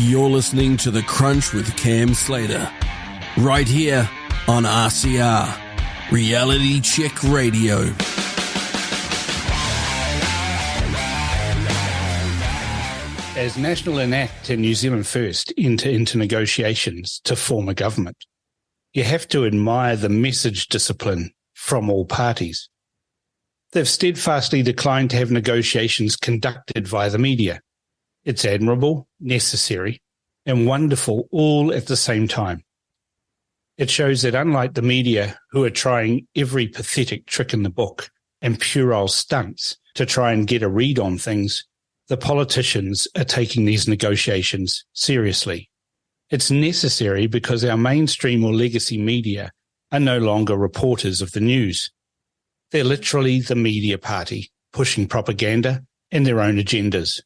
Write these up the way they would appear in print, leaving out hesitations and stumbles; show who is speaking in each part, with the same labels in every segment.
Speaker 1: You're listening to The Crunch with Cam Slater, right here on RCR, Reality Check Radio.
Speaker 2: As National Enact and New Zealand First enter into negotiations to form a government, you have to admire the message discipline from all parties. They've steadfastly declined to have negotiations conducted via the media. It's admirable, necessary, and wonderful all at the same time. It shows that unlike the media, who are trying every pathetic trick in the book and puerile stunts to try and get a read on things, the politicians are taking these negotiations seriously. It's necessary because our mainstream or legacy media are no longer reporters of the news. They're literally the media party, pushing propaganda and their own agendas.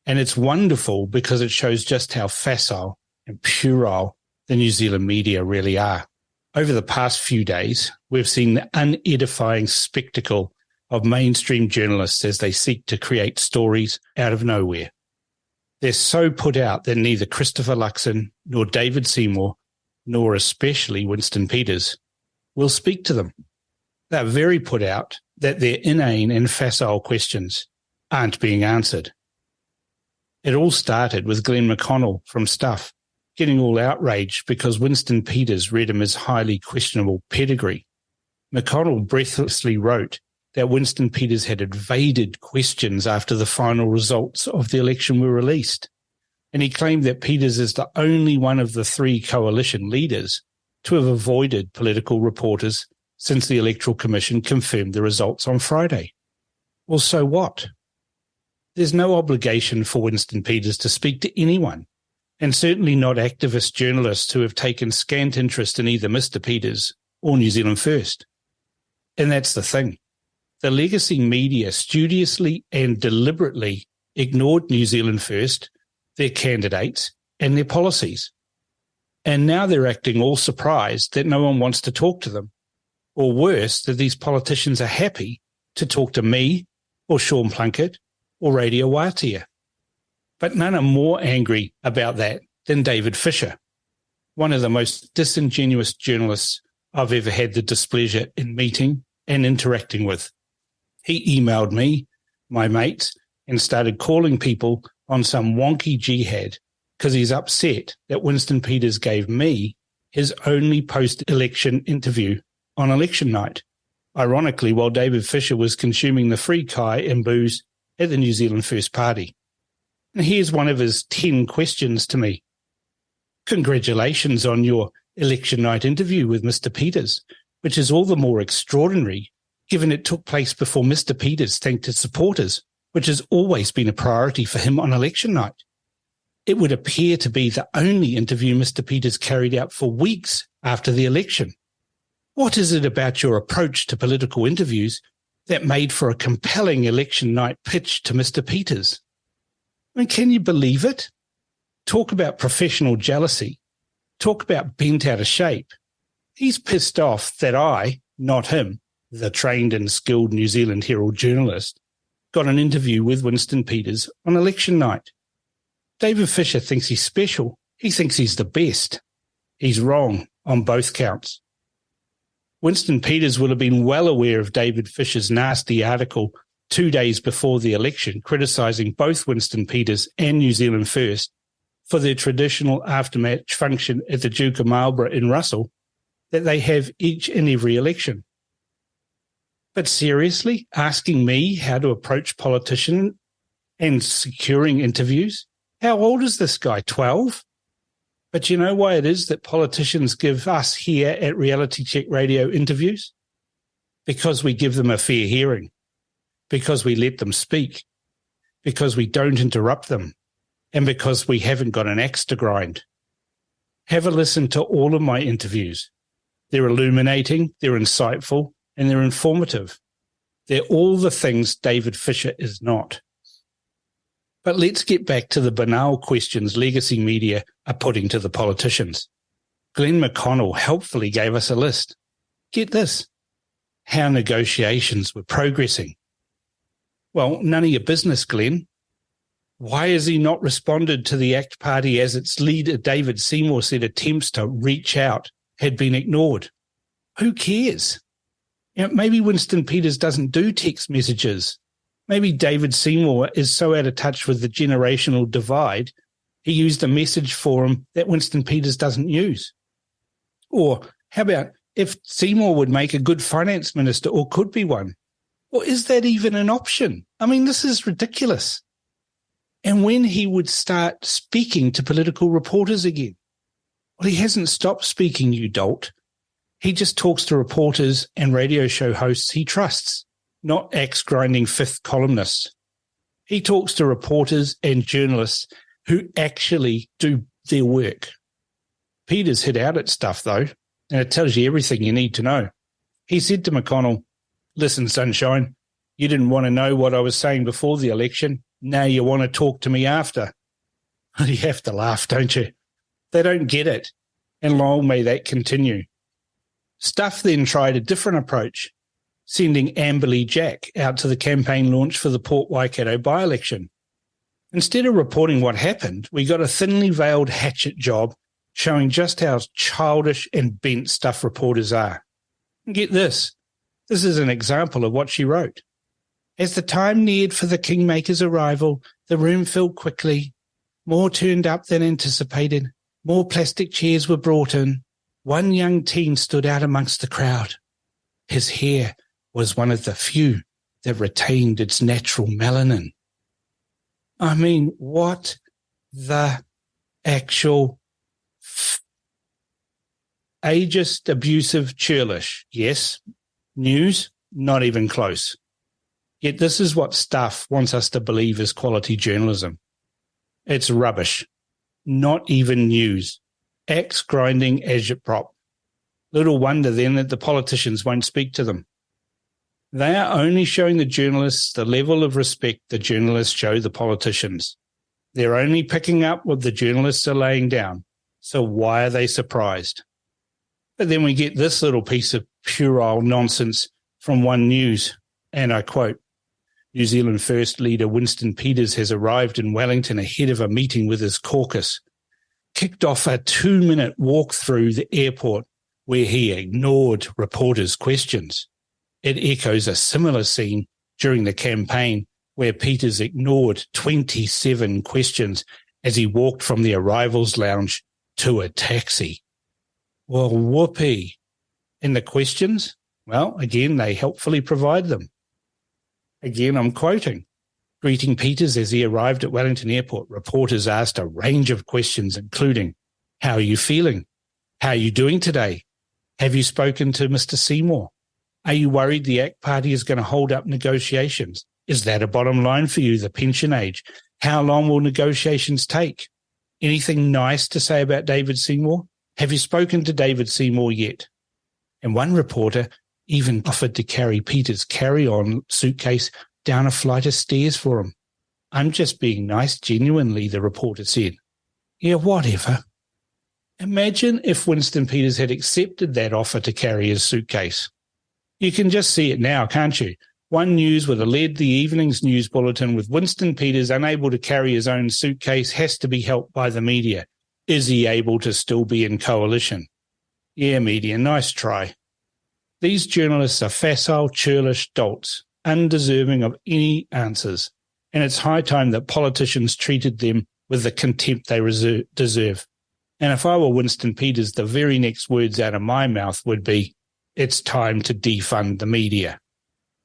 Speaker 2: And it's wonderful because it shows just how facile and puerile the New Zealand media really are. Over the past few days, we've seen the unedifying spectacle of mainstream journalists as they seek to create stories out of nowhere. They're so put out that neither Christopher Luxon nor David Seymour, nor especially Winston Peters, will speak to them. They're very put out that their inane and facile questions aren't being answered. It all started with Glenn McConnell from Stuff getting all outraged because Winston Peters read him his highly questionable pedigree. McConnell breathlessly wrote that Winston Peters had evaded questions after the final results of the election were released. And he claimed that Peters is the only one of the three coalition leaders to have avoided political reporters since the Electoral Commission confirmed the results on Friday. Well, so what? There's no obligation for Winston Peters to speak to anyone, and certainly not activist journalists who have taken scant interest in either Mr. Peters or New Zealand First. And that's the thing. The legacy media studiously and deliberately ignored New Zealand First, their candidates, and their policies. And now they're acting all surprised that no one wants to talk to them. Or worse, that these politicians are happy to talk to me or Sean Plunkett or Radio Wātea. But none are more angry about that than David Fisher, one of the most disingenuous journalists I've ever had the displeasure in meeting and interacting with. He emailed me, my mates, and started calling people on some wonky jihad because he's upset that Winston Peters gave me his only post-election interview on election night, ironically while David Fisher was consuming the free kai and booze at the New Zealand First Party. And here's one of his 10 questions to me. Congratulations on your election night interview with Mr. Peters, which is all the more extraordinary given it took place before Mr. Peters thanked his supporters, which has always been a priority for him on election night. It would appear to be the only interview Mr. Peters carried out for weeks after the election. What is it about your approach to political interviews that made for a compelling election night pitch to Mr. Peters? I mean, can you believe it? Talk about professional jealousy. Talk about bent out of shape. He's pissed off that I, not him, the trained and skilled New Zealand Herald journalist, got an interview with Winston Peters on election night. David Fisher thinks he's special. He thinks he's the best. He's wrong on both counts. Winston Peters will have been well aware of David Fisher's nasty article 2 days before the election criticising both Winston Peters and New Zealand First for their traditional aftermatch function at the Duke of Marlborough in Russell that they have each and every election. But seriously, asking me how to approach politicians and securing interviews? How old is this guy, 12? But you know why it is that politicians give us here at Reality Check Radio interviews? Because we give them a fair hearing, because we let them speak, because we don't interrupt them, and because we haven't got an axe to grind. Have a listen to all of my interviews. They're illuminating, they're insightful, and they're informative. They're all the things David Fisher is not. But let's get back to the banal questions legacy media are putting to the politicians. Glenn McConnell helpfully gave us a list. Get this, how negotiations were progressing. Well, none of your business, Glenn. Why has he not responded to the ACT Party as its leader, David Seymour, said attempts to reach out had been ignored? Who cares? Maybe Winston Peters doesn't do text messages. Maybe David Seymour is so out of touch with the generational divide, he used a message forum that Winston Peters doesn't use. Or how about if Seymour would make a good finance minister, or could be one? Or is that even an option? I mean, this is ridiculous. And when he would start speaking to political reporters again? Well, he hasn't stopped speaking, you dolt. He just talks to reporters and radio show hosts he trusts, not axe-grinding fifth columnists. He talks to reporters and journalists who actually do their work. Peters hit out at stuff, though, and it tells you everything you need to know. He said to McConnell, "Listen, sunshine, you didn't want to know what I was saying before the election. Now you want to talk to me after." You have to laugh, don't you? They don't get it, and long may that continue. Stuff then tried a different approach, sending Amberley Jack out to the campaign launch for the Port Waikato by-election. Instead of reporting what happened, we got a thinly veiled hatchet job showing just how childish and bent Stuff reporters are. And get this. This is an example of what she wrote. As the time neared for the Kingmaker's arrival, the room filled quickly. More turned up than anticipated. More plastic chairs were brought in. One young teen stood out amongst the crowd. His hair was one of the few that retained its natural melanin. I mean, what the actual ageist, abusive, churlish? Yes. News? Not even close. Yet this is what Stuff wants us to believe is quality journalism. It's rubbish. Not even news. Axe grinding agitprop. Little wonder then that the politicians won't speak to them. They are only showing the journalists the level of respect the journalists show the politicians. They're only picking up what the journalists are laying down. So why are they surprised? But then we get this little piece of puerile nonsense from One News, and I quote, "New Zealand First leader Winston Peters has arrived in Wellington ahead of a meeting with his caucus. Kicked off a 2-minute walk through the airport where he ignored reporters' questions. It echoes a similar scene during the campaign where Peters ignored 27 questions as he walked from the arrivals lounge to a taxi." Well, whoopee. And the questions? Well, again, they helpfully provide them. Again, I'm quoting. Greeting Peters as he arrived at Wellington Airport, reporters asked a range of questions, including, "How are you feeling? How are you doing today? Have you spoken to Mr. Seymour? Are you worried the ACT Party is going to hold up negotiations? Is that a bottom line for you, the pension age? How long will negotiations take? Anything nice to say about David Seymour? Have you spoken to David Seymour yet?" And one reporter even offered to carry Peters' carry-on suitcase down a flight of stairs for him. "I'm just being nice, genuinely," the reporter said. Yeah, whatever. Imagine if Winston Peters had accepted that offer to carry his suitcase. You can just see it now, can't you? One News would have led the evening's news bulletin with Winston Peters unable to carry his own suitcase, has to be helped by the media. Is he able to still be in coalition? Yeah, media, nice try. These journalists are facile, churlish dolts, undeserving of any answers, and it's high time that politicians treated them with the contempt they deserve. And if I were Winston Peters, the very next words out of my mouth would be, "It's time to defund the media."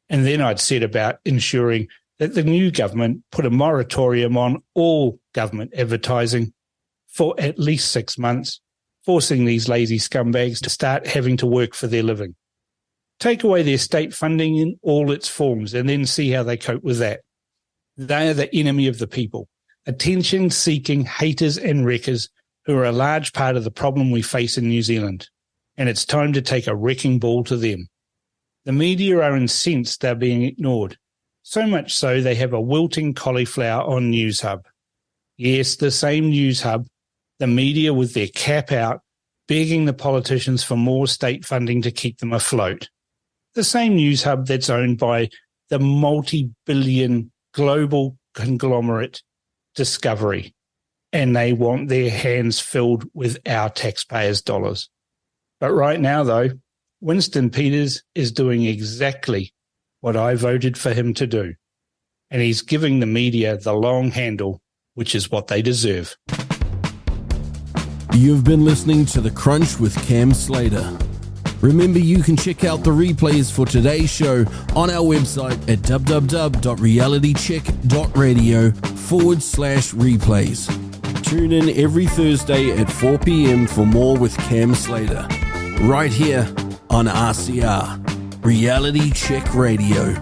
Speaker 2: And then I'd set about ensuring that the new government put a moratorium on all government advertising for at least 6 months, forcing these lazy scumbags to start having to work for their living. Take away their state funding in all its forms and then see how they cope with that. They are the enemy of the people, attention-seeking haters and wreckers who are a large part of the problem we face in New Zealand, and it's time to take a wrecking ball to them. The media are incensed they're being ignored, so much so they have a wilting cauliflower on Newshub. Yes, the same Newshub, the media with their cap out, begging the politicians for more state funding to keep them afloat. The same Newshub that's owned by the multi-billion global conglomerate Discovery, and they want their hands filled with our taxpayers' dollars. But right now, though, Winston Peters is doing exactly what I voted for him to do, and he's giving the media the long handle, which is what they deserve.
Speaker 1: You've been listening to The Crunch with Cam Slater. Remember, you can check out the replays for today's show on our website at www.realitycheck.radio/replays. Tune in every Thursday at 4 p.m. for more with Cam Slater, right here on RCR, Reality Check Radio.